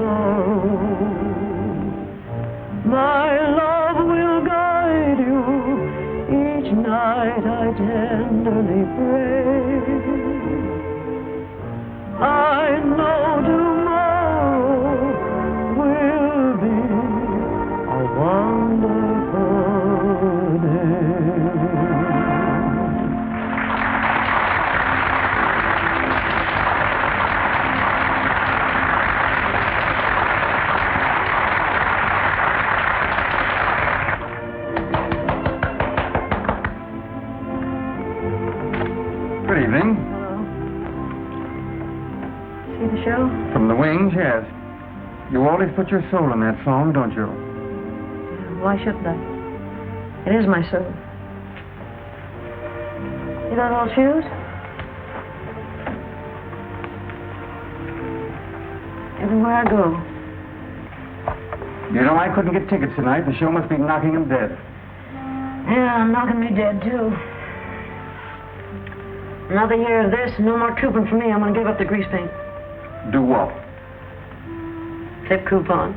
tomorrow. My love will guide you. Each night I tenderly pray. I know tomorrow will be a wonderful day. Good evening. Hello. See the show? From the wings, yes. You always put your soul in that song, don't you? Why shouldn't I? It is my soul. You got old shoes? Everywhere I go. You know, I couldn't get tickets tonight. The show must be knocking him dead. Yeah, knocking me dead, too. Another year of this, no more trooping for me. I'm going to give up the grease paint. Do what? Clip coupon.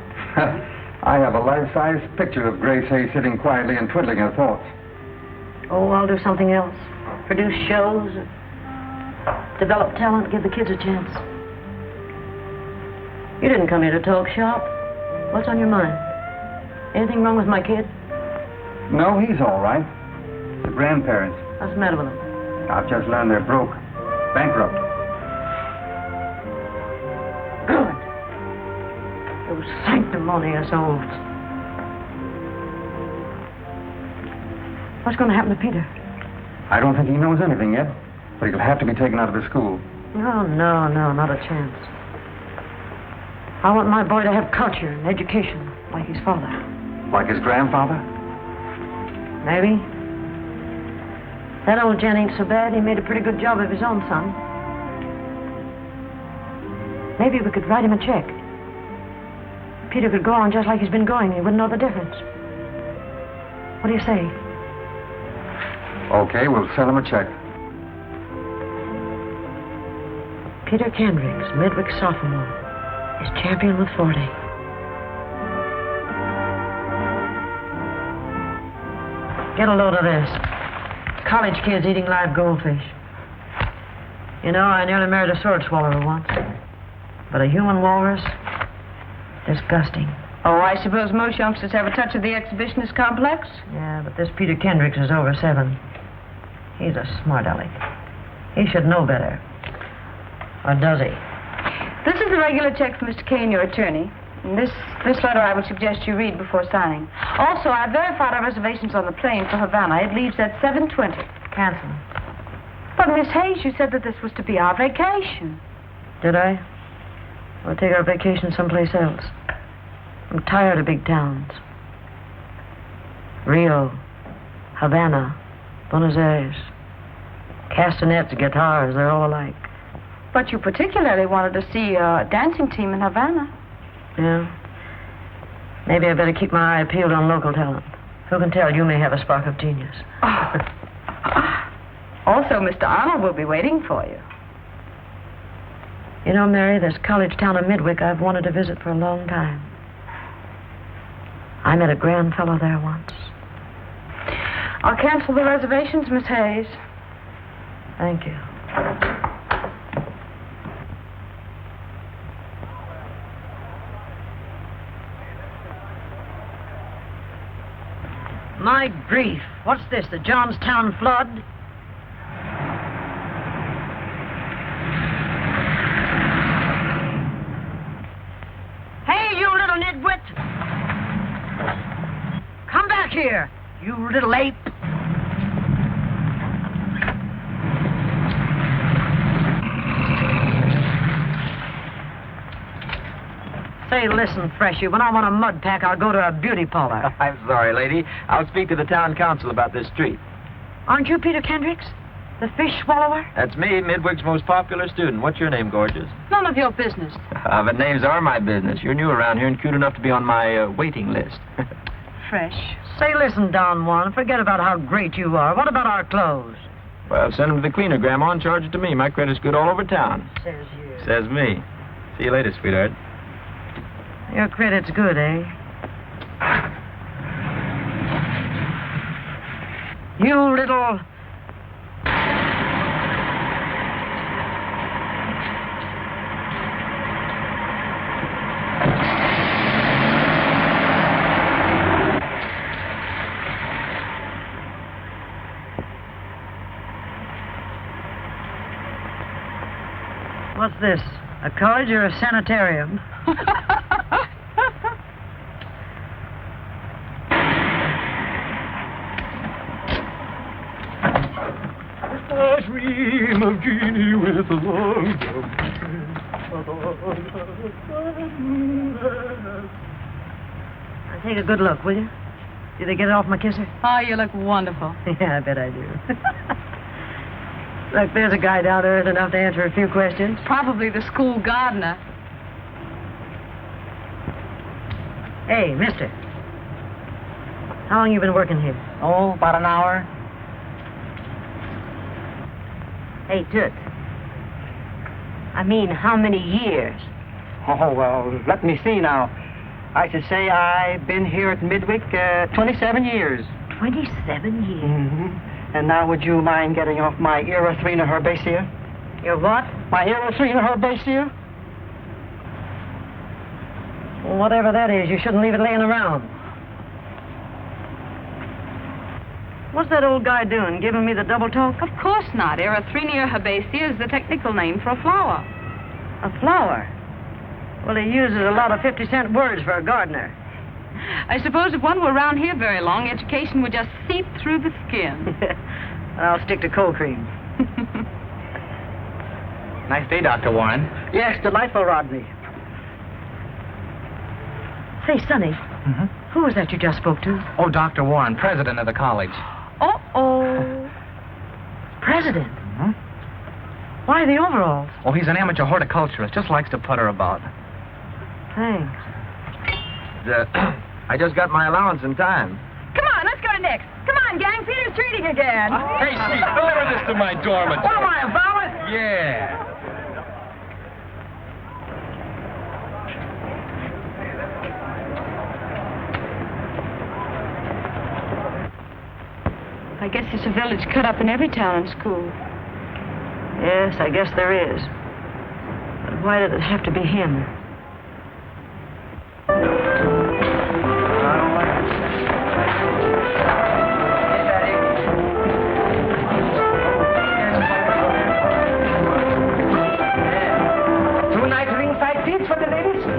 I have a life-size picture of Grace Hay sitting quietly and twiddling her thoughts. Oh, I'll do something else. Produce shows, develop talent, give the kids a chance. You didn't come here to talk shop. What's on your mind? Anything wrong with my kid? No, he's all right. The grandparents. What's the matter with him? I've just learned they're broke. Bankrupt. Good. Those sanctimonious souls. What's going to happen to Peter? I don't think he knows anything yet, but he'll have to be taken out of the school. No, not a chance. I want my boy to have culture and education, like his father. Like his grandfather? Maybe. That old gent ain't so bad. He made a pretty good job of his own son. Maybe we could write him a check. Peter could go on just like he's been going. He wouldn't know the difference. What do you say? Okay, we'll send him a check. Peter Kendricks, Midwick sophomore, is champion with 40. Get a load of this. College kids eating live goldfish. You know, I nearly married a sword swallower once. But a human walrus? Disgusting. Oh, I suppose most youngsters have a touch of the exhibitionist complex? Yeah, but this Peter Kendricks is over 7. He's a smart aleck. He should know better. Or does he? This is the regular check for Mr. Kane, your attorney. And this letter I would suggest you read before signing. Also, I've verified our reservations on the plane for Havana. It leaves at 7:20. Cancel. But, Miss Hayes, you said that this was to be our vacation. Did I? We'll take our vacation someplace else. I'm tired of big towns. Rio, Havana, Buenos Aires. Castanets, guitars, they're all alike. But you particularly wanted to see a dancing team in Havana. Yeah. Maybe I better keep my eye peeled on local talent. Who can tell, you may have a spark of genius. Oh. Also, Mr. Arnold will be waiting for you. You know, Mary, this college town of Midwick I've wanted to visit for a long time. I met a grand fellow there once. I'll cancel the reservations, Miss Hayes. Thank you. My grief. What's this, the Johnstown flood? Hey, you little nitwit! Come back here, you little ape! Say, listen, Freshy, when I want a mud pack, I'll go to a beauty parlor. I'm sorry, lady. I'll speak to the town council about this street. Aren't you Peter Kendricks? The fish swallower? That's me, Midwick's most popular student. What's your name, gorgeous? None of your business. But names are my business. You're new around here and cute enough to be on my waiting list. Fresh. Say, listen, Don Juan, forget about how great you are. What about our clothes? Well, send them to the cleaner, Grandma, and charge it to me. My credit's good all over town. Says you. Says me. See you later, sweetheart. Your credit's good, eh? You little... What's this? A college or a sanitarium? A dream of Jeannie with a long Take a good look, will you? Did they get it off my kisser? Oh, you look wonderful. Yeah, I bet I do. Look, there's a guy down there enough to answer a few questions. Probably the school gardener. Hey, mister. How long you been working here? Oh, about an hour. Hey, Toots. I mean, how many years? Oh, well, let me see now. I should say I've been here at Midwick 27 years. 27 years? Mm-hmm. And now would you mind getting off my erythrina herbacea? Your what? My erythrina herbacea? Well, whatever that is, you shouldn't leave it laying around. What's that old guy doing, giving me the double talk? Of course not. Erythrina herbaceae is the technical name for a flower. A flower? Well, he uses a lot of 50-cent words for a gardener. I suppose if one were around here very long, education would just seep through the skin. I'll stick to cold cream. Nice day, Dr. Warren. Yes, delightful, Rodney. Say, Sonny, Mm-hmm. who was that you just spoke to? Oh, Dr. Warren, president of the college. Uh-oh. President? Mm-hmm. Why the overalls? Oh, he's an amateur horticulturist. Just likes to putter about. Thanks. I just got my allowance in time. Come on, let's go to Nick's. Come on, gang. Peter's treating again. Hey, Steve, deliver this to my dormitory. What am I, a valet? Yeah. I guess there's a village cut up in every town and school. Yes, I guess there is. But why did it have to be him?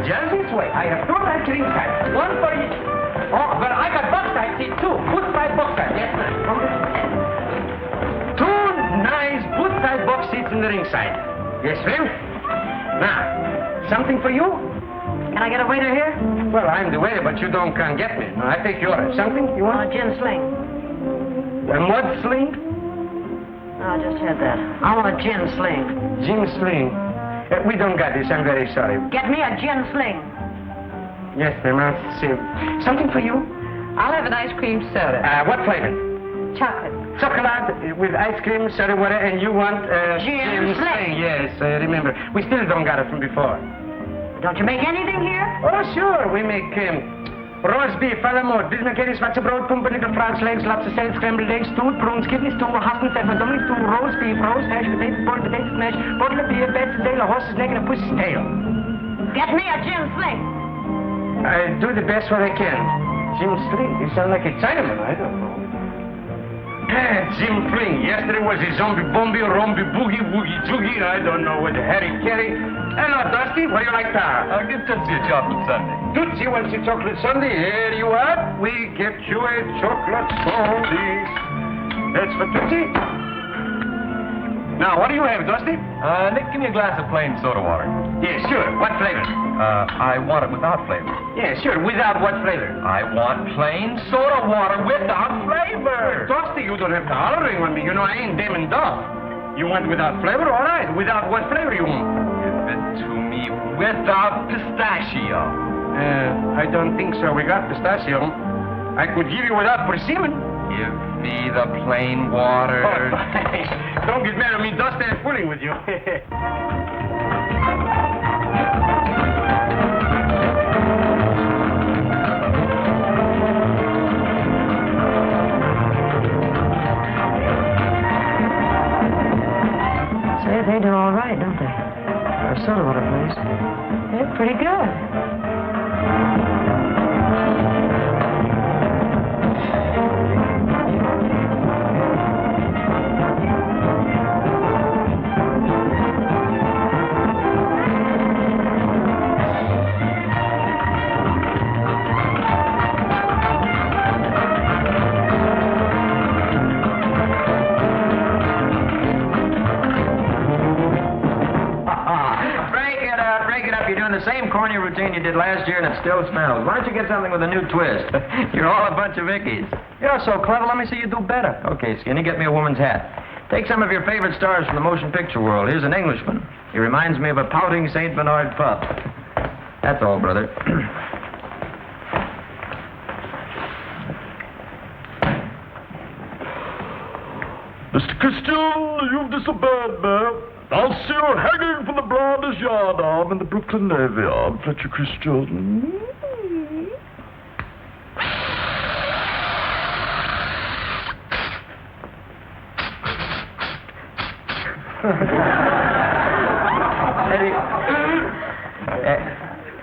Just this way. I have 2 nice ringside. 1 for each. Oh, but I got box side seats too. Good side box side. Yes, ma'am. 2 nice good side box seats in the ringside. Yes, ma'am. Now, something for you? Can I get a waiter here? Well, I'm the waiter, but you don't come get me. No, I take your order. Something you I want? want a gin sling. A mud sling? No, I just had that. I want a gin sling. Gin sling. We don't got this. I'm very sorry. Get me a gin sling. Yes, ma'am. I'll see. Something for you? I'll have an ice cream soda. What flavor? Chocolate. Chocolate with ice cream, soda water, and you want Gin sling. Yes, remember. We still don't got it from before. Don't you make anything here? Oh, sure. We make roast beef, falamode, bisnakeris, brood, pumpernickel, French legs, lots of salad, scrambled eggs, stewed prawns, kidney stew, husband, pepper, dumpling stew, roast beef, roast hash, potatoes, boiled potatoes, smash, bottle of beer, bed's tail, a horse's neck, and a pussy's tail. Get me a gin sling. I do the best what I can. Jim Sling. You sound like a Chinaman. I don't know. Jim Fling. Yesterday was a zombie bomby, romby, boogie, woogie, joogie. I don't know what the Harry Carey. Hello, Dusty. What do you like now? I'll give Tootsie a chocolate sundae. Tootsie wants a chocolate sundae. Here you are. We get you a chocolate sundae. That's for Tootsie. Now, what do you have, Dusty? Nick, give me a glass of plain soda water. Yeah, sure. What flavor? I want it without flavor. Yeah, sure. Without what flavor? I want plain soda water without flavor. Dusty, you don't have to hollering on me. You know I ain't dim and duff. You want without flavor? All right. Without what flavor you want? Give it to me without pistachio. I don't think so. We got pistachio. I could give you without persimmon. Give me the plain water. Oh, don't get mad at me, Dusty. I'm fooling with you. did pretty good. The same corny routine you did last year, and it still smells. Why don't you get something with a new twist? You're all a bunch of Ickies. You're so clever. Let me see you do better. Okay, Skinny, get me a woman's hat. Take some of your favorite stars from the motion picture world. Here's an Englishman. He reminds me of a pouting St. Bernard pup. That's all, brother. Mr. Christian, you've disobeyed me. I'll see you hanging from the blondest yardarm in the Brooklyn Navy Yard, Fletcher Christian.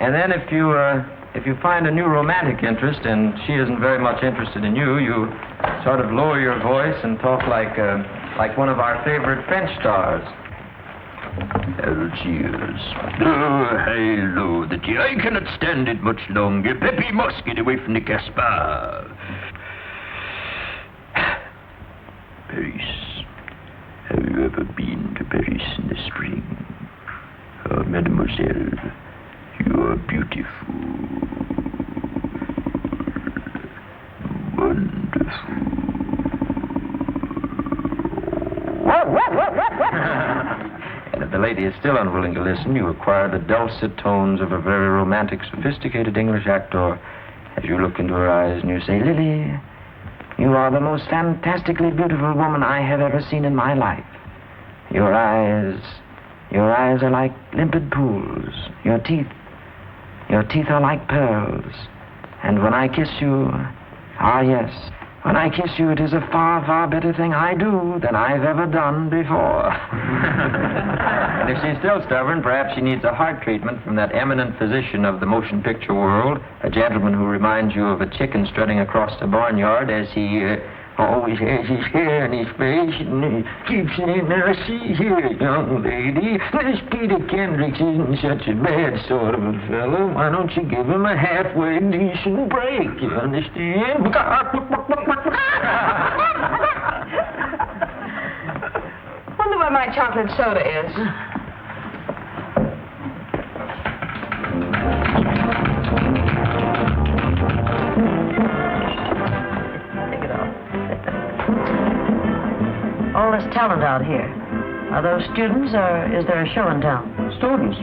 And then if you find a new romantic interest and she isn't very much interested in you, you sort of lower your voice and talk like one of our favorite French stars. Cheers. Hello, the tea. I cannot stand it much longer. Peppy must get away from the Gaspard. Paris. Have you ever been to Paris in the spring? Oh, mademoiselle, you are beautiful. Wonderful. And if the lady is still unwilling to listen, you acquire the dulcet tones of a very romantic, sophisticated English actor as you look into her eyes and you say, Lily, you are the most fantastically beautiful woman I have ever seen in my life. Your eyes are like limpid pools. Your teeth are like pearls. And when I kiss you, ah yes, when I kiss you, it is a far, far better thing I do than I've ever done before. And if she's still stubborn, perhaps she needs a heart treatment from that eminent physician of the motion picture world, a gentleman who reminds you of a chicken strutting across the barnyard as he always has his hair in his face, and he keeps saying, now see here, young lady, this Peter Kendricks isn't such a bad sort of a fellow. Why don't you give him a halfway decent break, you understand? Wonder where my chocolate soda is. All this talent out here. Are those students, or is there a show in town? Students.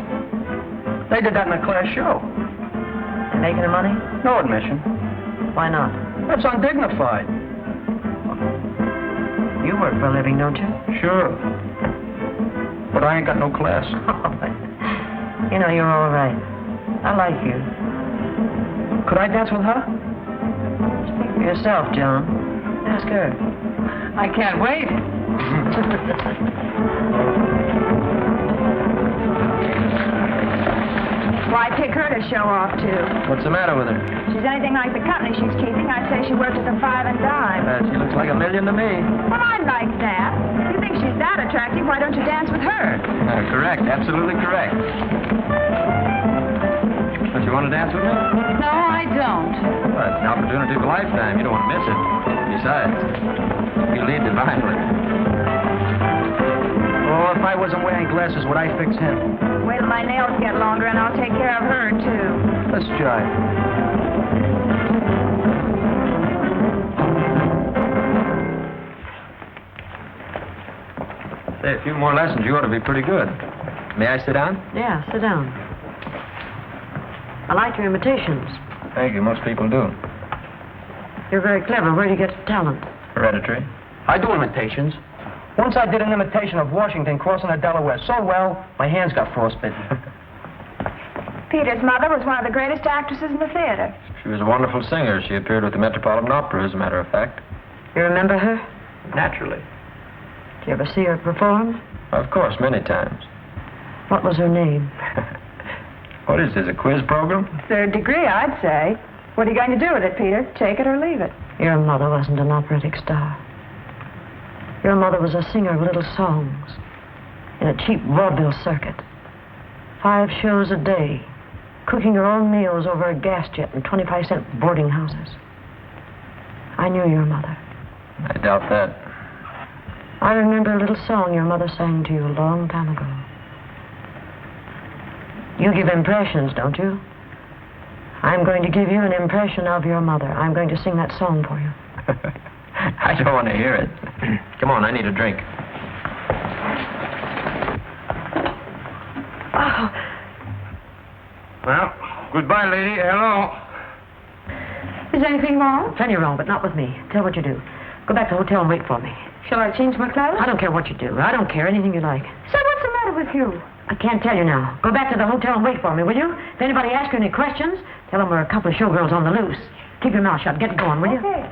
They did that in a class show. They making the money? No admission. Why not? That's undignified. You work for a living, don't you? Sure. But I ain't got no class. You know, you're all right. I like you. Could I dance with her? Speak for yourself, John. Ask her. I can't wait. Why pick her to show off to? What's the matter with her? If she's anything like the company she's keeping, I'd say she works at the five and dime. She looks like $1 million to me. Well, I'd like that. If you think she's that attractive, why don't you dance with her? Correct, absolutely correct. Don't you want to dance with me? No, I don't. Well, it's an opportunity of a lifetime. You don't want to miss it. Besides, you lead divinely. Oh, if I wasn't wearing glasses, would I fix him? Wait till my nails get longer and I'll take care of her, too. Let's jive. Say, a few more lessons, you ought to be pretty good. May I sit down? Yeah, sit down. I like your imitations. Thank you. Most people do. You're very clever. Where do you get the talent? Hereditary. I do imitations. Once I did an imitation of Washington crossing the Delaware so well, my hands got frostbitten. Peter's mother was one of the greatest actresses in the theater. She was a wonderful singer. She appeared with the Metropolitan Opera, as a matter of fact. You remember her? Naturally. Did you ever see her perform? Of course, many times. What was her name? What is this, a quiz program? Third degree, I'd say. What are you going to do with it, Peter? Take it or leave it? Your mother wasn't an operatic star. Your mother was a singer of little songs in a cheap vaudeville circuit. 5 shows a day, cooking her own meals over a gas jet in 25-cent boarding houses. I knew your mother. I doubt that. I remember a little song your mother sang to you a long time ago. You give impressions, don't you? I'm going to give you an impression of your mother. I'm going to sing that song for you. I don't want to hear it. Come on, I need a drink. Oh. Well, goodbye, lady. Hello. Is anything wrong? Plenty wrong, but not with me. Tell what you do. Go back to the hotel and wait for me. Shall I change my clothes? I don't care what you do. I don't care. Anything you like. So what's the matter with you? I can't tell you now. Go back to the hotel and wait for me, will you? If anybody asks you any questions, tell them we're a couple of showgirls on the loose. Keep your mouth shut. Get going, will you? Okay.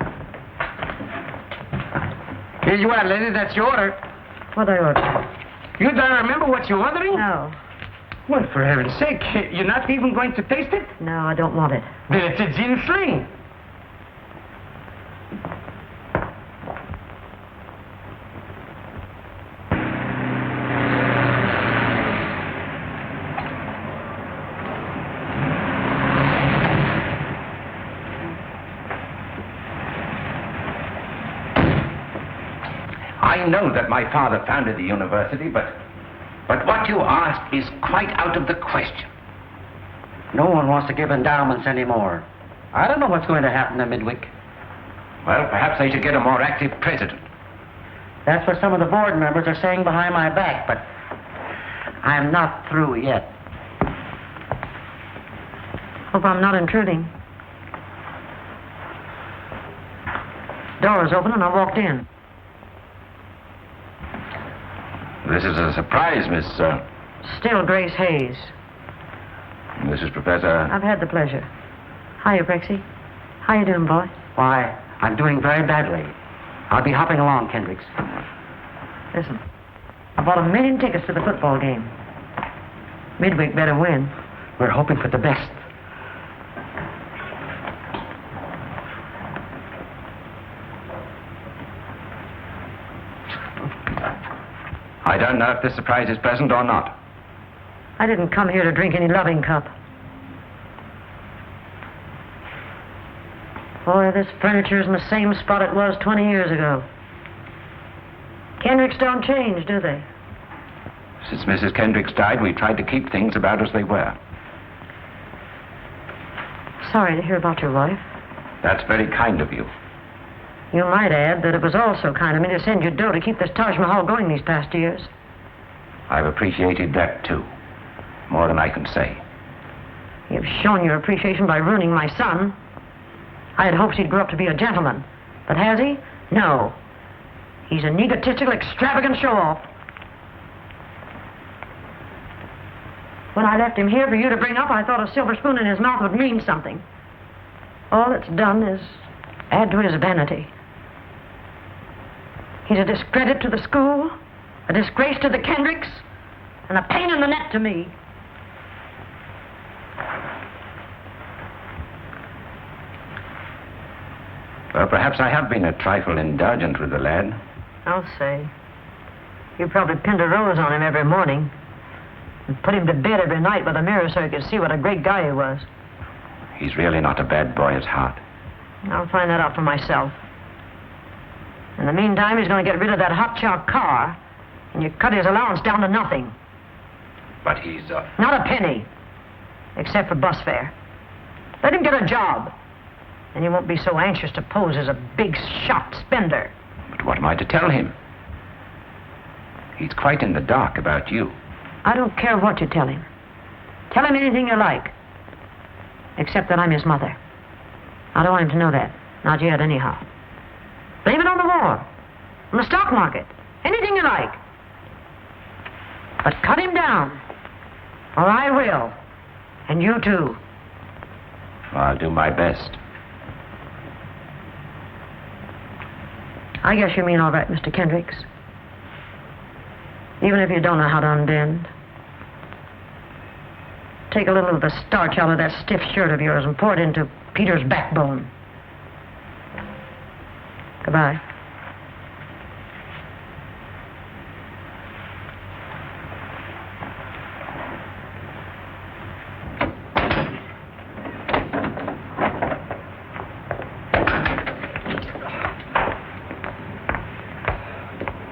Here you are, lady. That's your order. What do I order? You don't remember what you're ordering? No. Well, for heaven's sake, you're not even going to taste it? No, I don't want it. Then it's a gin sling. I know that my father founded the university, but what you ask is quite out of the question. No one wants to give endowments anymore. I don't know what's going to happen to Midwick. Well, perhaps they should get a more active president. That's what some of the board members are saying behind my back, but I'm not through yet. Hope I'm not intruding. Door was open and I walked in. This is a surprise, Miss, Still Grace Hayes. This is Professor... I've had the pleasure. Hiya, Brexy. How you doing, boy? Why, I'm doing very badly. I'll be hopping along, Kendricks. Listen, I bought 1 million tickets to the football game. Midwick better win. We're hoping for the best. I don't know if this surprise is pleasant or not. I didn't come here to drink any loving cup. Boy, this furniture's in the same spot it was 20 years ago. Kendricks don't change, do they? Since Mrs. Kendricks died, we tried to keep things about as they were. Sorry to hear about your wife. That's very kind of you. You might add that it was also kind of me to send you dough to keep this Taj Mahal going these past years. I've appreciated that, too. More than I can say. You've shown your appreciation by ruining my son. I had hoped he'd grow up to be a gentleman. But has he? No. He's an egotistical, extravagant show-off. When I left him here for you to bring up, I thought a silver spoon in his mouth would mean something. All it's done is add to his vanity. He's a discredit to the school, a disgrace to the Kendricks, and a pain in the neck to me. Well, perhaps I have been a trifle indulgent with the lad. I'll say. You probably pinned a rose on him every morning and put him to bed every night with a mirror so he could see what a great guy he was. He's really not a bad boy at heart. I'll find that out for myself. In the meantime, he's going to get rid of that hot shot car, and you cut his allowance down to nothing. But he's, Not a penny, except for bus fare. Let him get a job, and he won't be so anxious to pose as a big shot spender. But what am I to tell him? He's quite in the dark about you. I don't care what you tell him. Tell him anything you like, except that I'm his mother. I don't want him to know that. Not yet, anyhow. Blame it on the war, on the stock market, anything you like. But cut him down, or I will. And you too. I'll do my best. I guess you mean all right, Mr. Kendricks. Even if you don't know how to unbend. take a little of the starch out of that stiff shirt of yours and pour it into Peter's backbone. Goodbye.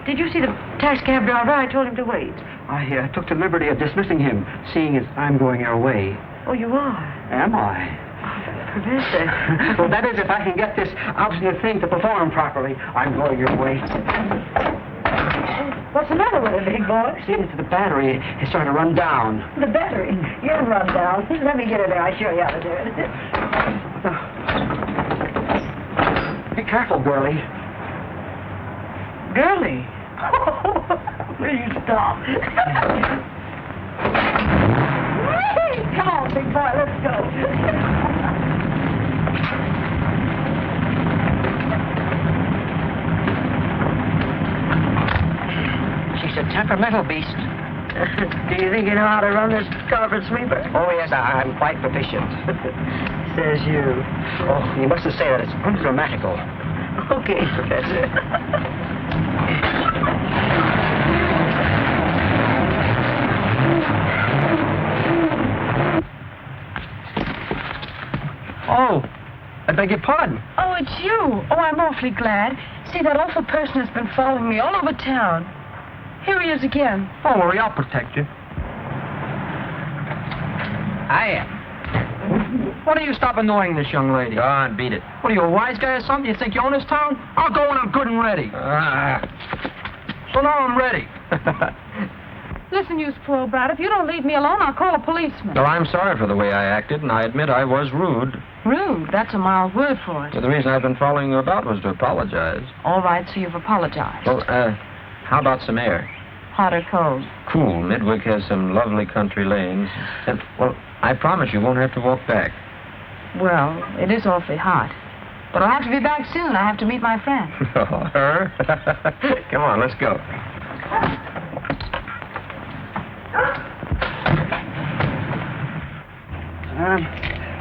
Did you see the taxi cab driver? I told him to wait. I took the liberty of dismissing him, seeing as I'm going your way. Oh, you are? Am I? Professor. Well, that is, if I can get this obstinate thing to perform properly. I'm going your way. What's the matter with it, big boy? Seems that the battery is starting to run down. The battery? You'll run down. Let me get it there. I'll show you how to do it. Be careful, girlie. Girlie? Will you stop? Come on, big boy, let's go. She's a temperamental beast. Do you think you know how to run this carpet sweeper? Oh, yes, I'm quite proficient. Says you. Oh, you mustn't say that. It's ungrammatical. Okay, Professor. Oh, I beg your pardon. Oh, it's you. Oh, I'm awfully glad. See, that awful person has been following me all over town. Here he is again. Don't worry, I'll protect you. Hiya. Why don't you stop annoying this young lady? Go on, beat it. What are you, a wise guy or something? You think you own this town? I'll go when I'm good and ready. So now I'm ready. Listen, you spoiled brat, if you don't leave me alone, I'll call a policeman. Well, I'm sorry for the way I acted, and I admit I was rude. Rude? That's a mild word for it. But the reason I've been following you about was to apologize. All right, so you've apologized. Well, how about some air? Hot or cold? Cool. Midwick has some lovely country lanes. And, well, I promise you won't have to walk back. Well, it is awfully hot. But I'll have to be back soon. I have to meet my friend. Oh, her? Come on, let's go.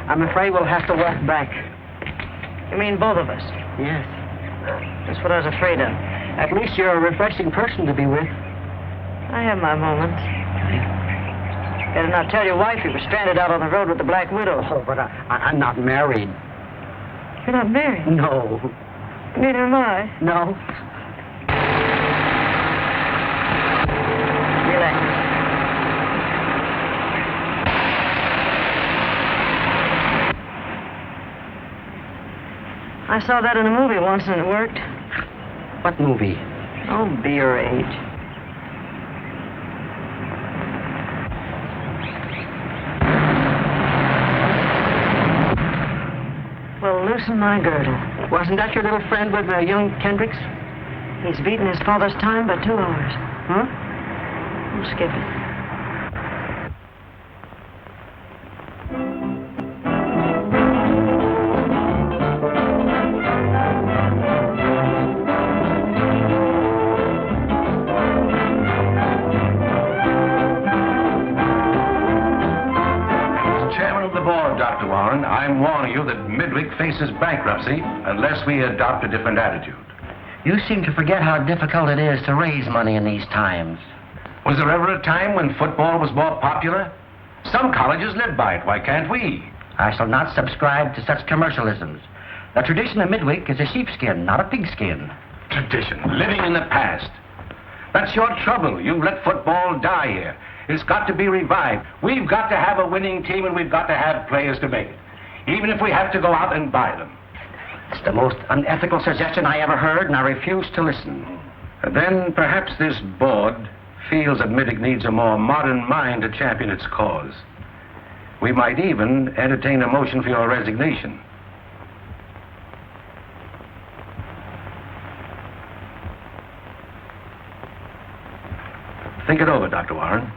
I'm afraid we'll have to walk back. You mean both of us? Yes. That's what I was afraid of. At least you're a refreshing person to be with. I have my moments. Better not tell your wife you were stranded out on the road with the Black Widow. Oh, but I'm not married. You're not married? No. Neither am I. No. Relax. I saw that in a movie once and it worked. What movie? Oh, be your age. Well, loosen my girdle. Wasn't that your little friend with young Kendricks? He's beaten his father's time by 2 hours. Huh? Don't skip it. Dr. Warren, I'm warning you that Midwick faces bankruptcy unless we adopt a different attitude. You seem to forget how difficult it is to raise money in these times. Was there ever a time when football was more popular? Some colleges live by it. Why can't we? I shall not subscribe to such commercialisms. The tradition of Midwick is a sheepskin, not a pigskin. Tradition, living in the past. That's your trouble. You've let football die here. It's got to be revived. We've got to have a winning team, and we've got to have players to make it, even if we have to go out and buy them. It's the most unethical suggestion I ever heard, and I refuse to listen. Then perhaps this board feels that Midwick needs a more modern mind to champion its cause. We might even entertain a motion for your resignation. Think it over, Dr. Warren.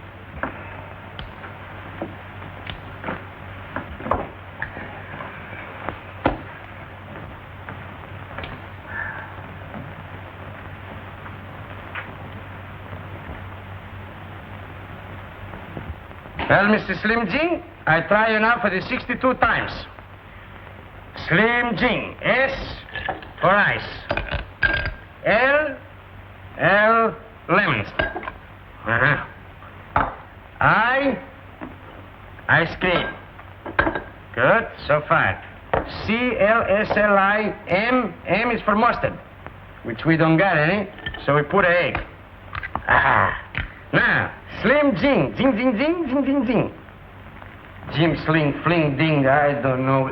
Well, Mr. Slim Jim, I try you now for the 62 times. Slim Jing. S for ice. L, lemons. Uh-huh. Ice cream. Good, so far. M is for mustard, which we don't got any, so we put an egg. Ah. Now, Slim Jing. Jing, jing, jing, jing, jing, jing. Jim Sling, Fling, Ding, I don't know.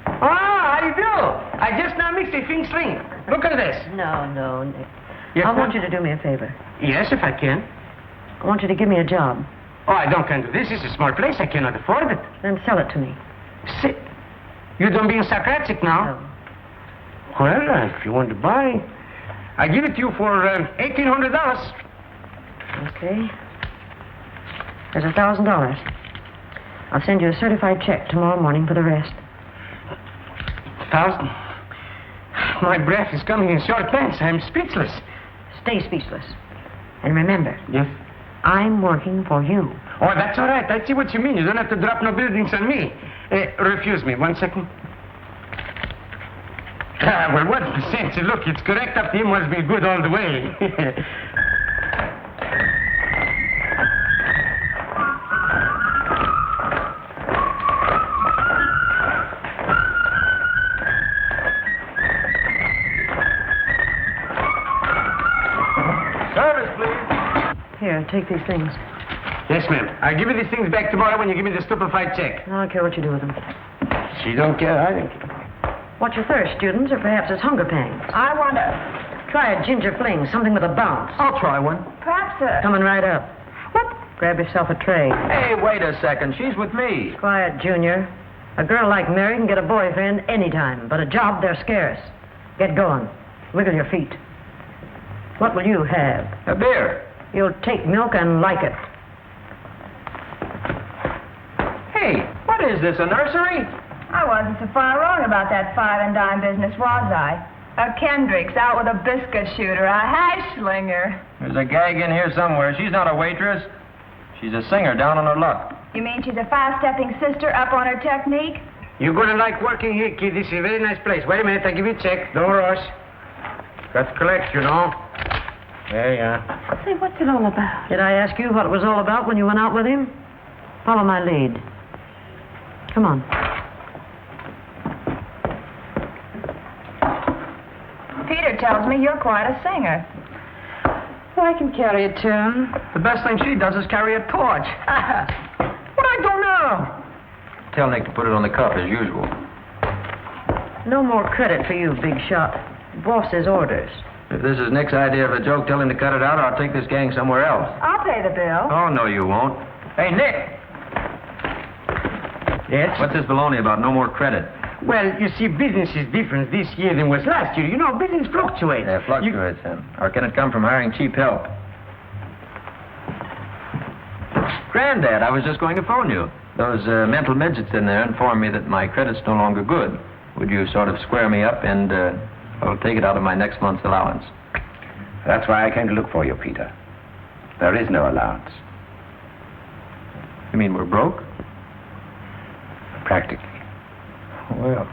Ah, I do. I just now mixed a Fling Sling. Look at this. No, Nick. Yes, I ma'am? want you to do me a favor. Yes, if I can. I want you to give me a job. Oh, I don't can do this. It's a small place. I cannot afford it. Then sell it to me. Sit. You don't being sarcastic now? No. Well, if you want to buy, I give it to you for $1,800. Okay. There's $1,000. I'll send you a certified check tomorrow morning for the rest. 1,000? My breath is coming in short pants. I'm speechless. Stay speechless. And remember, Yes? I'm working for you. Oh, that's all right. I see what you mean. You don't have to drop no buildings on me. Refuse me. 1 second. Ah, well, what's the sense? Look, it's correct up to him must be good all the way. Service, please. Here, take these things. Yes, ma'am. I'll give you these things back tomorrow when you give me the stupefied check. I don't care what you do with them. She don't care. I don't care. What's your thirst, students, or perhaps it's hunger pangs? I want to... Try a ginger fling, something with a bounce. I'll try one. Perhaps Coming right up. What? Grab yourself a tray. Hey, wait a second. She's with me. Quiet, Junior. A girl like Mary can get a boyfriend anytime, but a job, they're scarce. Get going. Wiggle your feet. What will you have? A beer. You'll take milk and like it. Hey, what is this, a nursery? I wasn't so far wrong about that five and dime business, was I? A Kendrick's out with a biscuit shooter, a hash slinger. There's a gag in here somewhere. She's not a waitress. She's a singer down on her luck. You mean she's a fast-stepping sister up on her technique? You're going to like working here, kid. This is a very nice place. Wait a minute. I'll give you a check. Don't rush. Got to collect, you know. There you are. Say, what's it all about? Did I ask you what it was all about when you went out with him? Follow my lead. Come on. Peter tells me you're quite a singer. Well, I can carry a tune. The best thing she does is carry a torch. What I don't know. Tell Nick to put it on the cuff as usual. No more credit for you, big shot. Boss's orders. If this is Nick's idea of a joke, tell him to cut it out or I'll take this gang somewhere else. I'll pay the bill. Oh, no, you won't. Hey, Nick! Yes? What's this baloney about no more credit? Well, you see, business is different this year than was last year. You know, business fluctuates. Yeah, fluctuates, then. Or can it come from hiring cheap help? Granddad, I was just going to phone you. Those mental midgets in there informed me that my credit's no longer good. Would you sort of square me up and I'll take it out of my next month's allowance? That's why I came to look for you, Peter. There is no allowance. You mean we're broke? Practically. Well,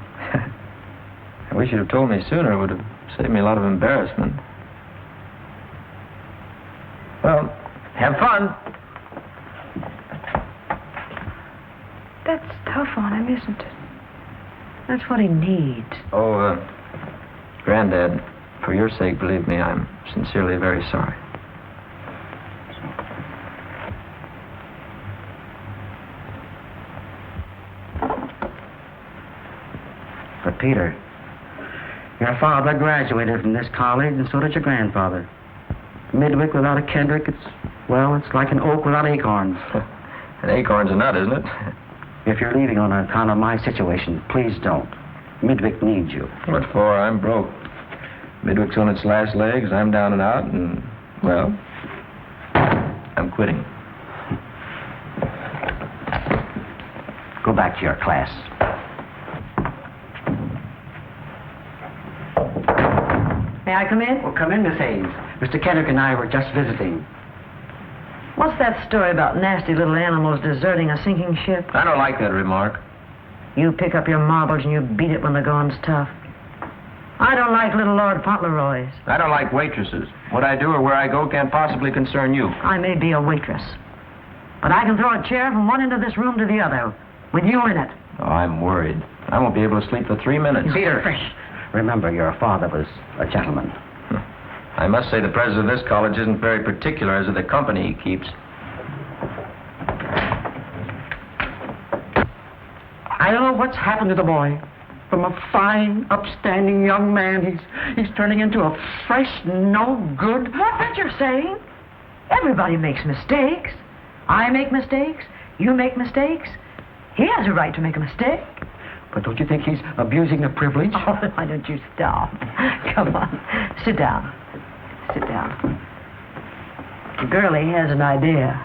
I wish you'd have told me sooner. It would have saved me a lot of embarrassment. Well, have fun. That's tough on him, isn't it? That's what he needs. Oh, Granddad, for your sake, believe me, I'm sincerely very sorry. But, Peter, your father graduated from this college, and so did your grandfather. Midwick without a Kendrick, it's like an oak without acorns. An acorn's a nut, isn't it? If you're leaving on account of my situation, please don't. Midwick needs you. What for? I'm broke. Midwick's on its last legs, I'm down and out, and, well, I'm quitting. Go back to your class. May I come in? Well, come in, Miss Hayes. Mr. Kendrick and I were just visiting. What's that story about nasty little animals deserting a sinking ship? I don't like that remark. You pick up your marbles and you beat it when the going's tough. I don't like little Lord Fauntleroys. I don't like waitresses. What I do or where I go can't possibly concern you. I may be a waitress, but I can throw a chair from one end of this room to the other with you in it. Oh, I'm worried. I won't be able to sleep for 3 minutes. Peter, remember, your father was a gentleman. I must say the president of this college isn't very particular as to the company he keeps. I don't know what's happened to the boy. From a fine, upstanding young man, he's turning into a fresh, no-good... What's that you're saying? Everybody makes mistakes. I make mistakes. You make mistakes. He has a right to make a mistake. But don't you think he's abusing the privilege? Oh, why don't you stop? Come on. Sit down. Sit down. Girlie has an idea.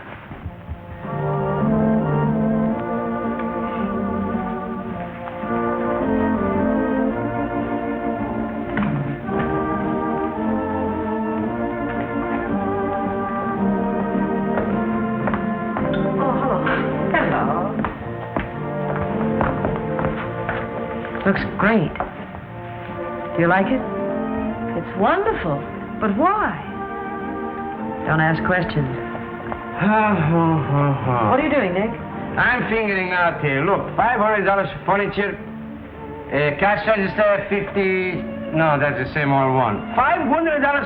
Looks great. Do you like it? It's wonderful. But why? Don't ask questions. What are you doing, Nick? I'm figuring out here. Look, $500 for furniture. Cash register, 50... No, that's the same old one. $500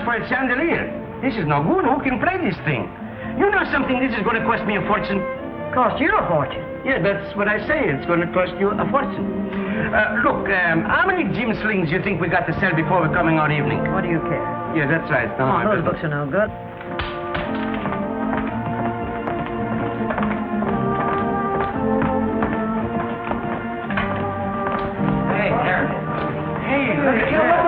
for a chandelier. This is no good. Who can play this thing? You know something, this is going to cost me a fortune. Cost you a fortune. Yeah, that's what I say. It's going to cost you a fortune. Look, how many gym slings do you think we got to sell before we're coming out evening? What do you care? Yeah, that's right. No, Come on, those books are no good. Hey, there. Hey, look at that.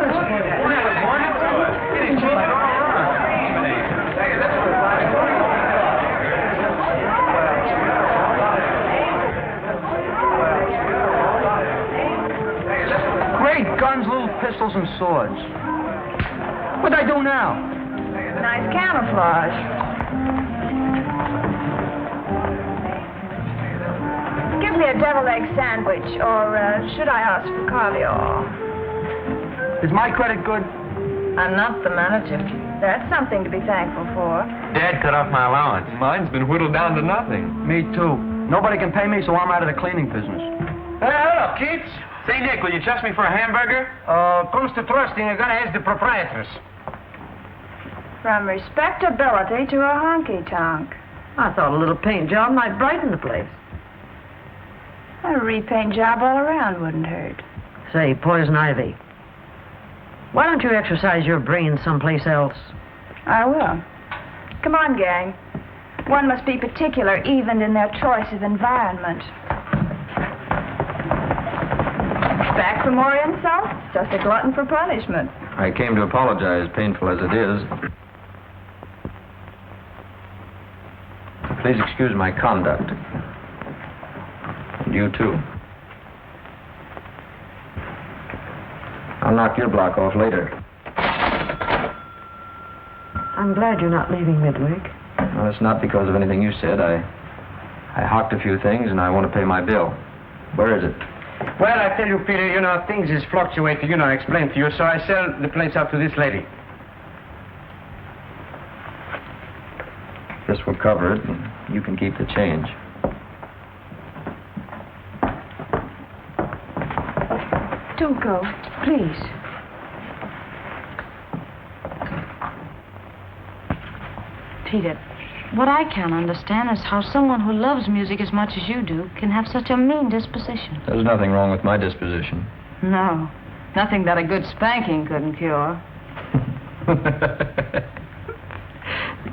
Great guns, little pistols, and swords. What'd I do now? Nice camouflage. Give me a deviled egg sandwich, or should I ask for caviar? Is my credit good? I'm not the manager. That's something to be thankful for. Dad cut off my allowance. Mine's been whittled down to nothing. Me too. Nobody can pay me, so I'm out of the cleaning business. Hey, hello, kids. Say, Nick, will you trust me for a hamburger? Comes to trusting, I gotta ask the proprietress. From respectability to a honky-tonk. I thought a little paint job might brighten the place. A repaint job all around wouldn't hurt. Say, Poison Ivy, why don't you exercise your brain someplace else? I will. Come on, gang. One must be particular even in their choice of environment. Back for more insults? Just a glutton for punishment. I came to apologize, painful as it is. Please excuse my conduct. And you, too. I'll knock your block off later. I'm glad you're not leaving Midwig. Well, it's not because of anything you said. I hawked a few things, and I want to pay my bill. Where is it? Well, I tell you, Peter, you know, things is fluctuating, you know, I explained to you, so I sell the place out to this lady. This will cover it, and you can keep the change. Don't go, please. Peter, what I can't understand is how someone who loves music as much as you do can have such a mean disposition. There's nothing wrong with my disposition. No, nothing that a good spanking couldn't cure.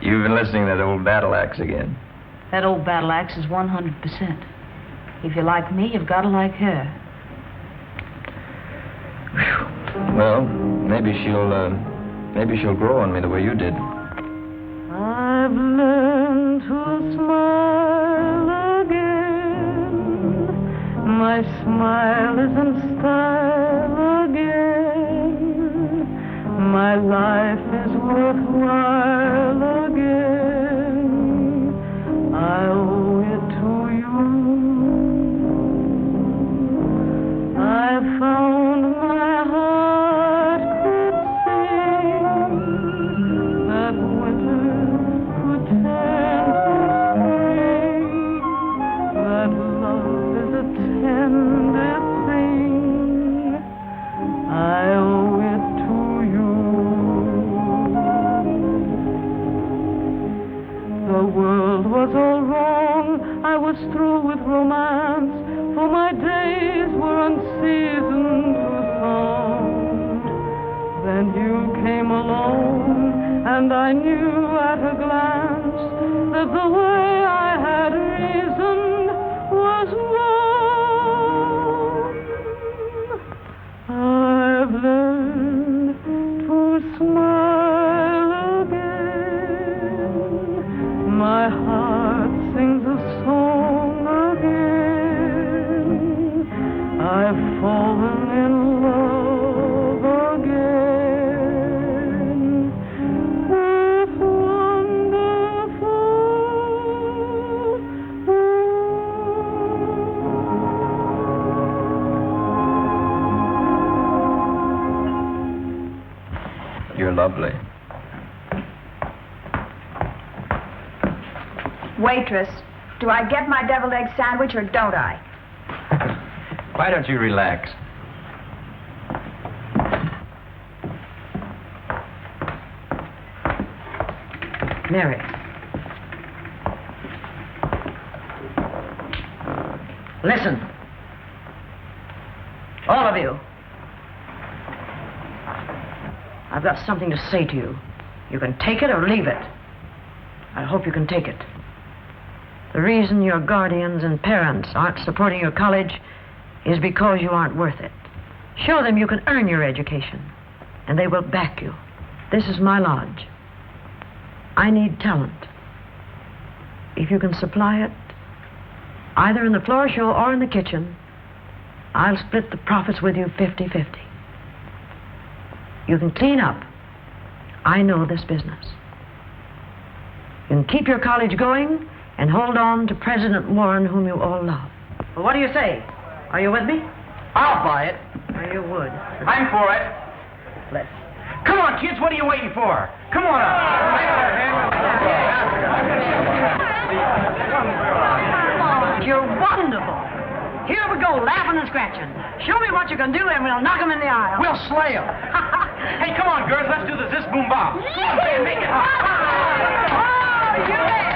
You've been listening to that old battle axe again. That old battle axe is 100%. If you like me, you've got to like her. Well, maybe she'll grow on me the way you did. I've learned to smile again. My smile is in style again. My life is worthwhile again. found my heart could sing, that winter could turn to spring, that love is a tender thing. I owe it to you. The world was all wrong, I was through with romance, for my days were unseasoned with song. Then you came along, and I knew at a glance that the way I had reasoned was wrong. I've learned to smile again. My heart sings a song again. I've fallen in love again with wonderful love. You're lovely. Waitress, do I get my deviled egg sandwich or don't I? Why don't you relax? Mary. Listen. All of you. I've got something to say to you. You can take it or leave it. I hope you can take it. The reason your guardians and parents aren't supporting your college is because you aren't worth it. Show them you can earn your education, and they will back you. This is my lodge. I need talent. If you can supply it, either in the floor show or in the kitchen, I'll split the profits with you 50-50. You can clean up. I know this business. You can keep your college going and hold on to President Warren, whom you all love. Well, what do you say? Are you with me? I'll buy it. Or you would? I'm for it. Let's. Come on, kids, what are you waiting for? Come on up. You're wonderful. Here we go, laughing and scratching. Show me what you can do, and we'll knock 'em in the aisle. We'll slay 'em. Hey, come on, girls, let's do the Zis Boom Bah. Make it hot. Oh, you bet.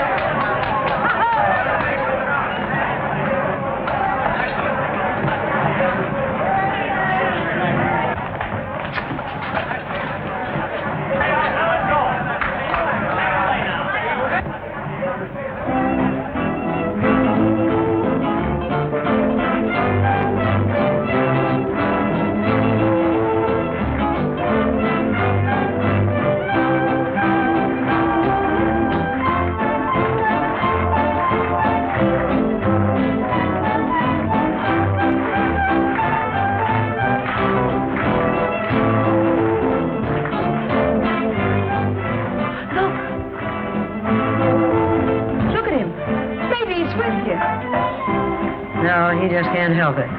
No, he just can't help it.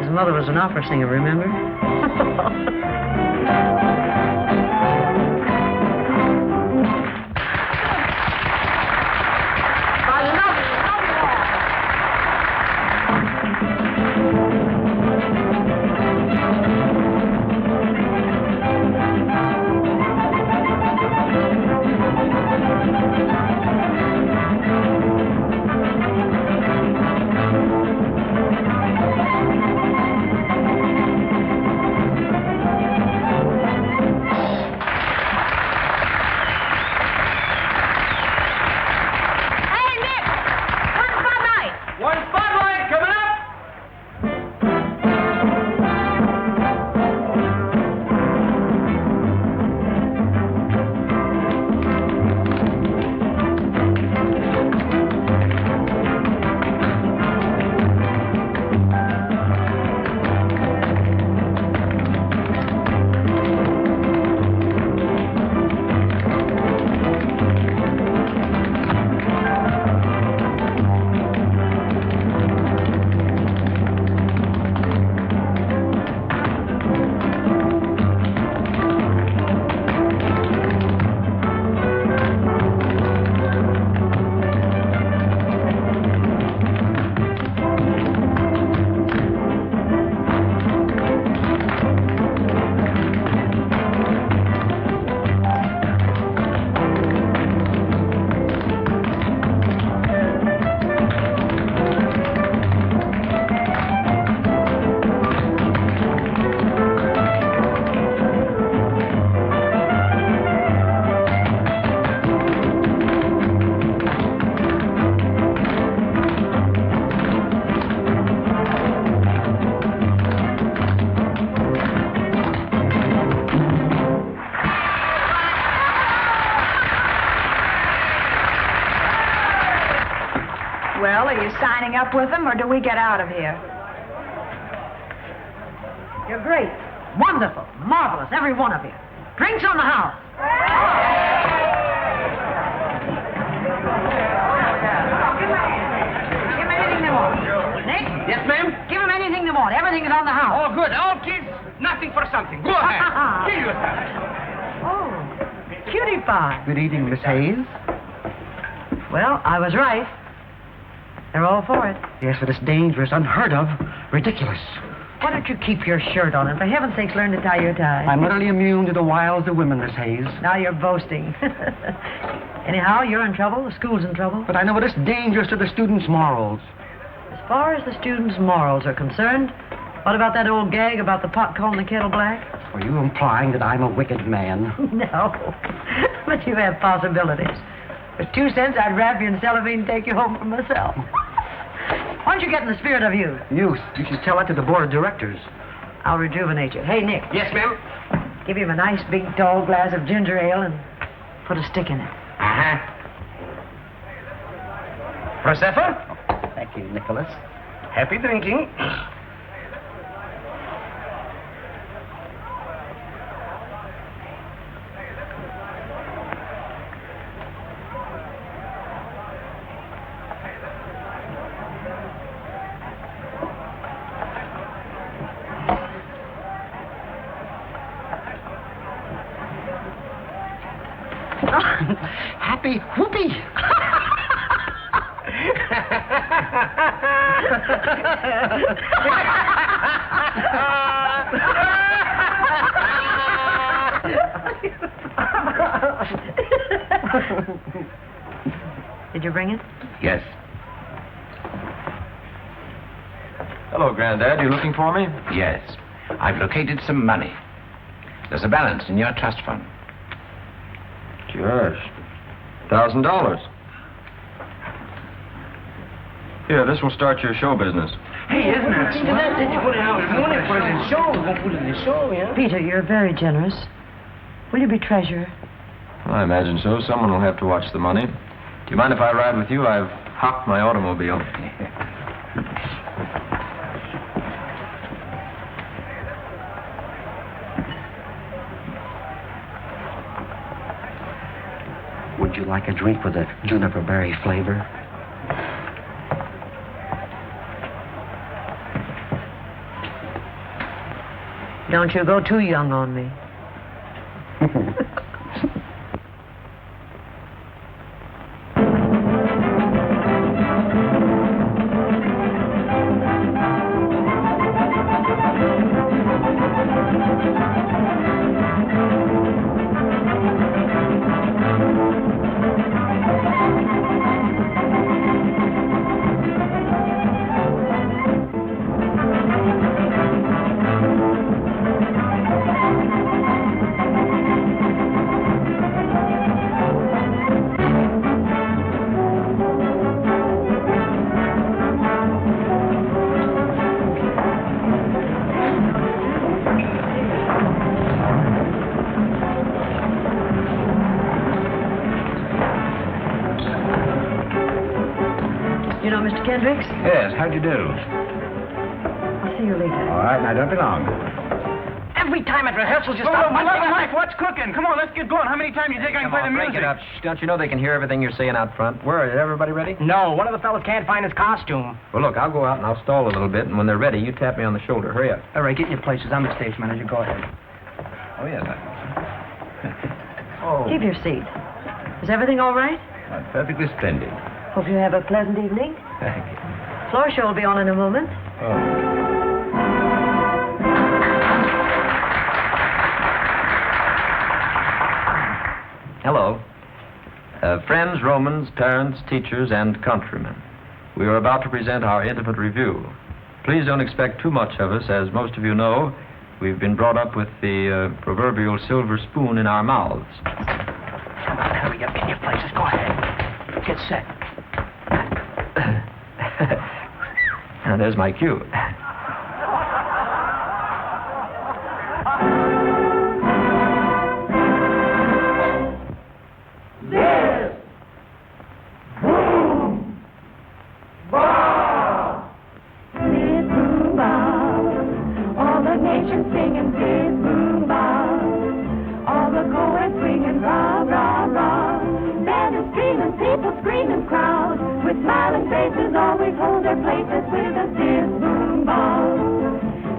His mother was an opera singer, remember? coming up with them, or do we get out of here? You're great. Wonderful. Marvelous, every one of you. Drinks on the house. Give them anything they want. Nick? Yes, ma'am? Give them anything they want. Everything is on the house. Oh, good. All kids, nothing for something. Go ahead. Kill yourself. Oh, cutie pie. Good evening, Miss Hayes. Well, I was right. They're all for it. Yes, but it's dangerous, unheard of, ridiculous. Why don't you keep your shirt on and for heaven's sakes learn to tie your tie? I'm utterly immune to the wiles of women, Miss Hayes. Now you're boasting. Anyhow, you're in trouble. The school's in trouble. But I know it's dangerous to the students' morals. As far as the students' morals are concerned, what about that old gag about the pot calling the kettle black? Are you implying that I'm a wicked man? No. But you have possibilities. For 2 cents, I'd wrap you in cellophane and take you home for myself. Why don't you get in the spirit of youth? You should tell that to the board of directors. I'll rejuvenate you. Hey, Nick. Yes, ma'am? Give him a nice big tall glass of ginger ale and put a stick in it. Uh-huh. Prosecco? Thank you, Nicholas. Happy drinking. Happy whoopee. Did you bring it? Yes. Hello, Granddad. You looking for me? Yes. I've located some money. There's a balance in your trust fund. Gosh. $1,000. Here, this will start your show business. Hey, isn't it? Think of that. Did you put it out this morning for the show? We're going to put it in the show, yeah? Peter, you're very generous. Will you be treasurer? I imagine so. Someone will have to watch the money. Do you mind if I ride with you? I've hopped my automobile. Would you like a drink with a juniper berry flavor? Don't you go too young on me. You know Mr. Kendricks? Yes, how'd you do? I'll see you later. All right, now don't be long. Every time at rehearsal, just stop. Mike, what's cooking? Come on, let's get going. How many times you think I can play the music? break it up. Shh, don't you know they can hear everything you're saying out front? Where is everybody ready? No, one of the fellas can't find his costume. Well, look, I'll go out and I'll stall a little bit, and when they're ready, you tap me on the shoulder. Hurry up. All right, get in your places. I'm the stage manager. Go ahead. Oh, yes. Keep your seat. Is everything all right? Perfectly splendid. Hope you have a pleasant evening. Thank you. Floor show will be on in a moment. Hello. Friends, Romans, parents, teachers, and countrymen. We are about to present our intimate review. Please don't expect too much of us. As most of you know, we've been brought up with the proverbial silver spoon in our mouths. Come on, hurry up. Get in your places. Go ahead. Get set. Now, there's my cue. Zis Boom Bah! nation singing Zis Boom Bah. All the chorus swinging rah, rah, rah. Banners streaming, people screaming, crowd with smiling faces always hold their places with a Zis Boom Bah.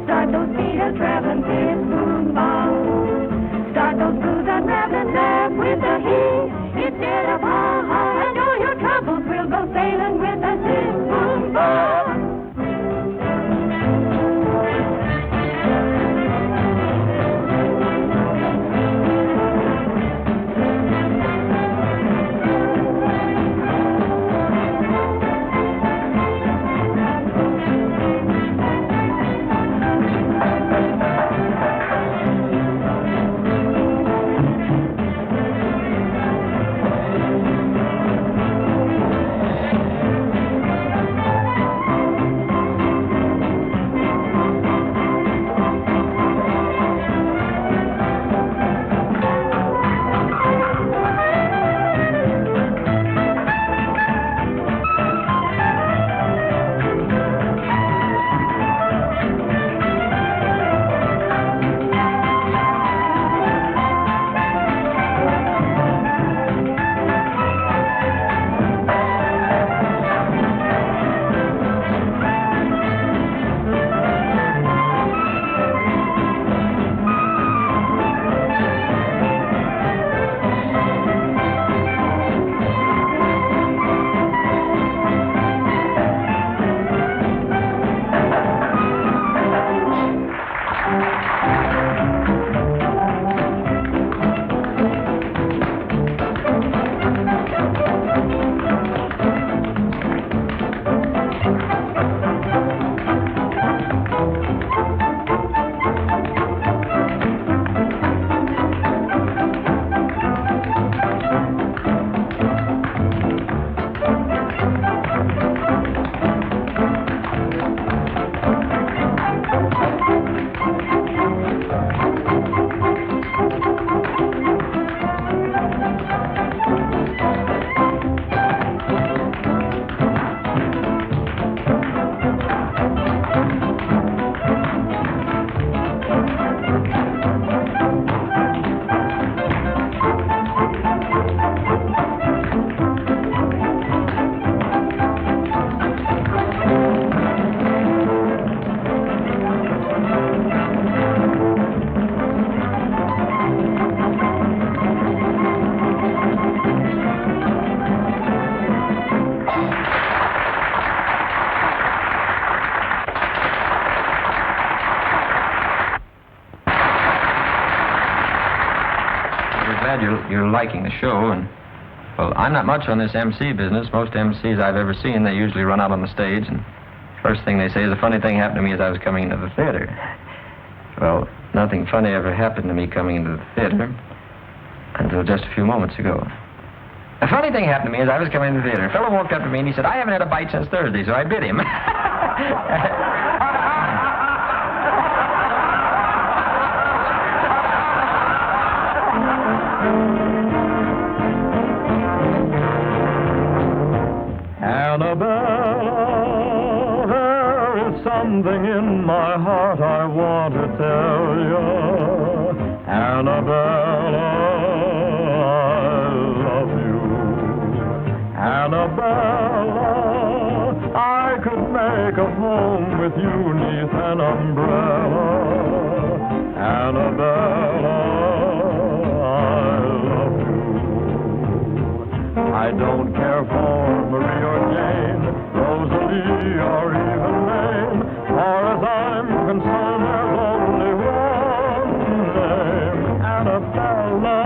Start those feet a traveling Zis Boom Bah. Start those blues unraveling, laugh with the heat. Instead of ha ha, and all your troubles will go sailing with a Zis Boom Bah. You're liking the show, and, well, I'm not much on this MC business. Most MCs I've ever seen, they usually run out on the stage, and first thing they say is, a funny thing happened to me as I was coming into the theater. Well, nothing funny ever happened to me coming into the theater until just a few moments ago. A funny thing happened to me as I was coming into the theater. A fellow walked up to me and he said, I haven't had a bite since Thursday, so I bit him. Annabella, there is something in my heart I want to tell you. Annabella, I love you. Annabella, I could make a home with you neath an umbrella. Annabella, I love you. I don't care for Marie or Jane, Rosalie or even Mame. Far as I'm concerned, there's only one name, Annabella.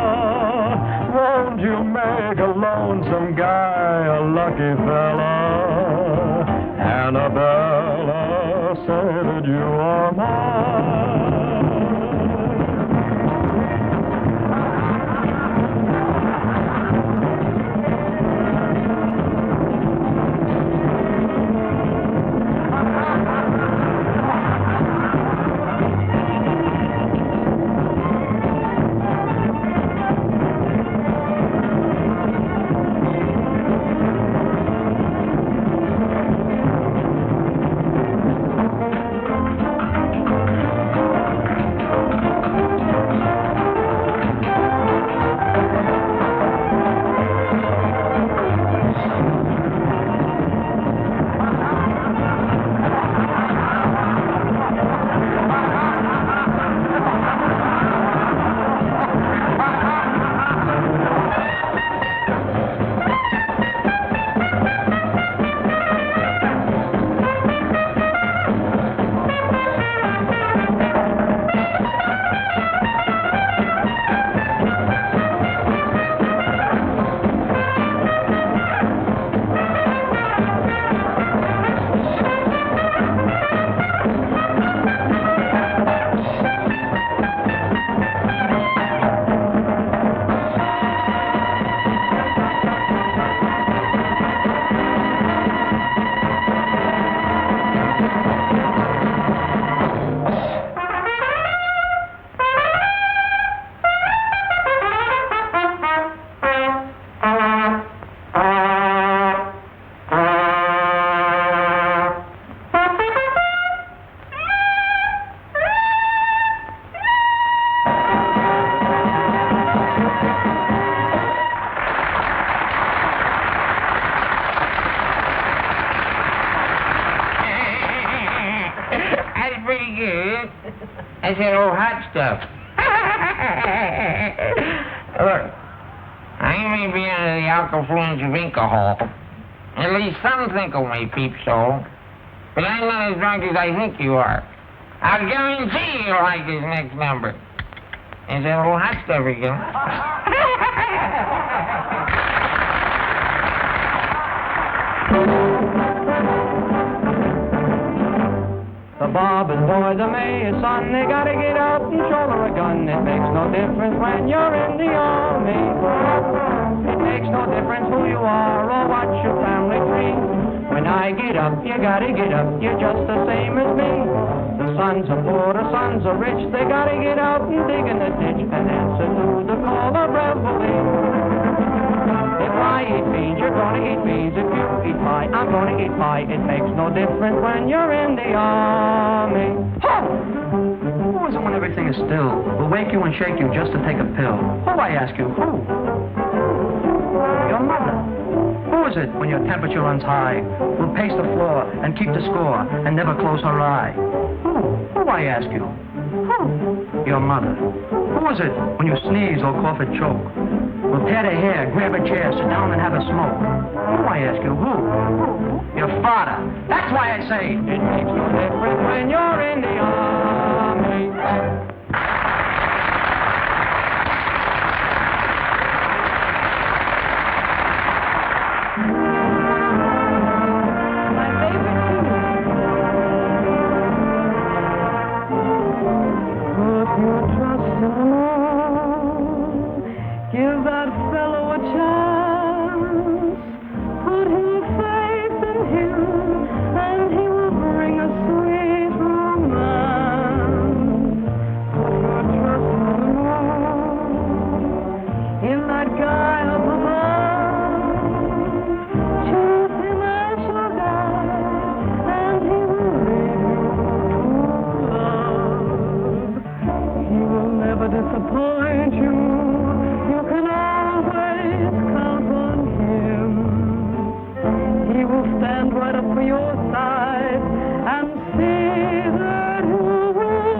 Won't you make a lonesome guy a lucky fella? Annabella, say that you are mine. it? That's that old hot stuff. Look, I may be under the alkafluence of alcohol. At least some think of me, peep so. But I'm not as drunk as I think you are. I'll guarantee you'll like this next number. There's that little hot stuff again. The Bobbin boy, the mayor's son, they gotta get out and shoulder a gun. It makes no difference when you're in the army. It makes no difference who you are or what your family tree. When I get up, you gotta get up, you're just the same as me. The sons are poor, the sons are rich, they gotta get out and dig in the ditch and answer to the call of reveille. If I eat beans, you're gonna eat beans. If you eat pie, I'm gonna eat pie. It makes no difference when you're in the army. Who is it when everything is still? Will wake you and shake you just to take a pill? Who, I ask you, who? Your mother. Who is it when your temperature runs high? Will pace the floor and keep the score and never close her eye? Who, I ask you? Who? Your mother. Who is it when you sneeze or cough or choke? Will tear the hair, grab a chair, sit down and have a smoke? Who, I ask you, who? Your father. That's why I say it makes no difference when you're in the army. My favorite Put your trust in the Lord. Give that fellow a chance. Put your faith in him, and he will bring a sweet romance. Put your trust in the Lord. In that guy up above. Choose him as your guide, and he will lead you to love. He will never disappoint you. You can always count on him. He will stand right up for your side and see that you win.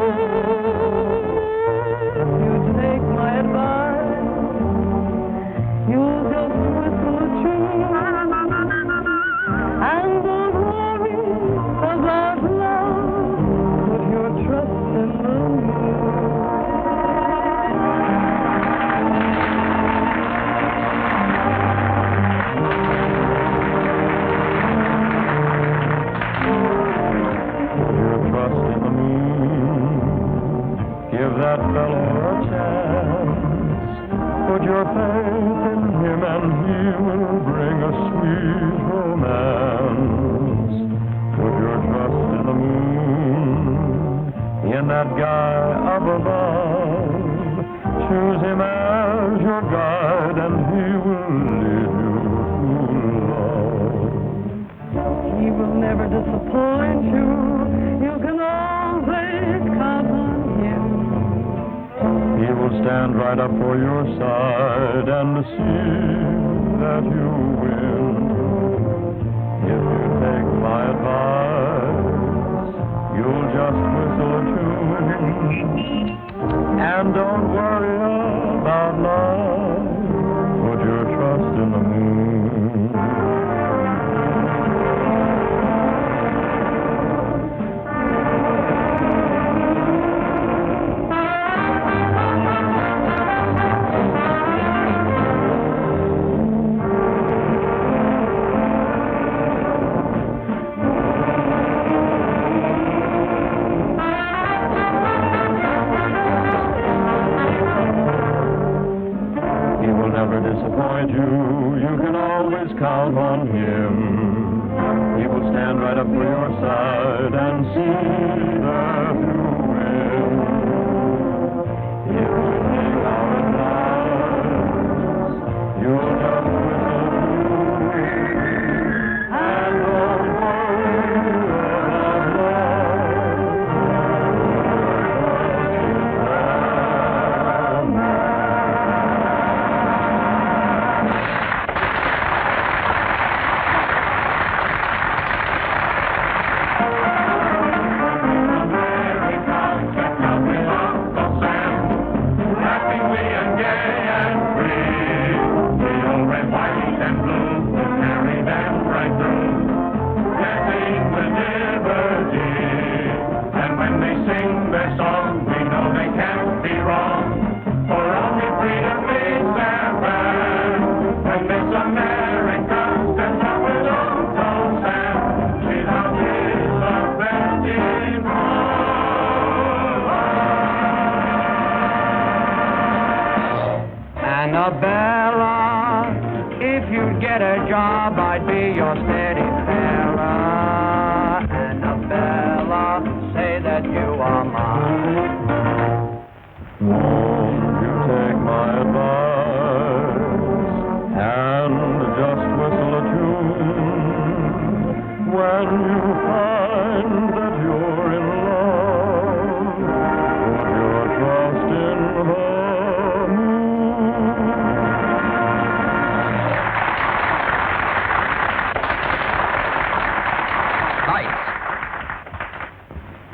If you take my advice, you'll just whistle a tune and don't worry about love. Put your trust in the moon. Give that fellow a chance. Put your faith in him and he will bring a sweet romance. Put your trust in the moon, in that guy up above. Choose him as your guide and he will lead you to love. He will never disappoint you. You can always count on him. He will stand right up for your side and see that you win. If you take my advice, you'll just whistle a tune and don't worry about love. Put your trust in the moon. Disappoint you, you can always count on him. He will stand right up for your side and see that you win. If you take our advice, you'll just whistle and don't worry about love. wrong. We know they can't be wrong. For only freedom we stand back. And Miss America stands up with Uncle Sam. She's our Elizabeth in Annabella, if you'd get a job, I'd be your steady fella. Annabella, say that you are mine. Won't you take my advice and just whistle a tune when you find that you're in love? Put your trust in the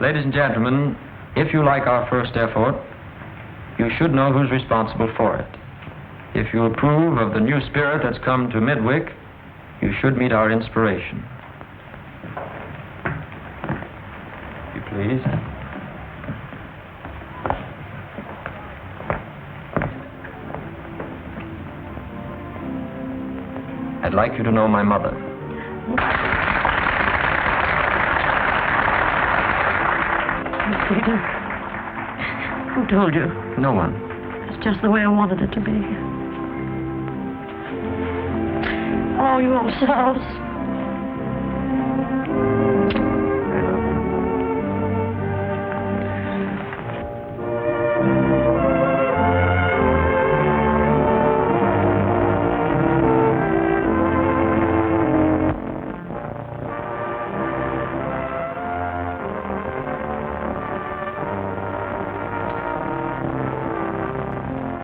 Ladies and gentlemen, if you like our first effort, you should know who's responsible for it. If you approve of the new spirit that's come to Midwick, you should meet our inspiration. You please. I'd like you to know my mother. Peter, who told you? No one. It's just the way I wanted it to be. Oh, you old souse.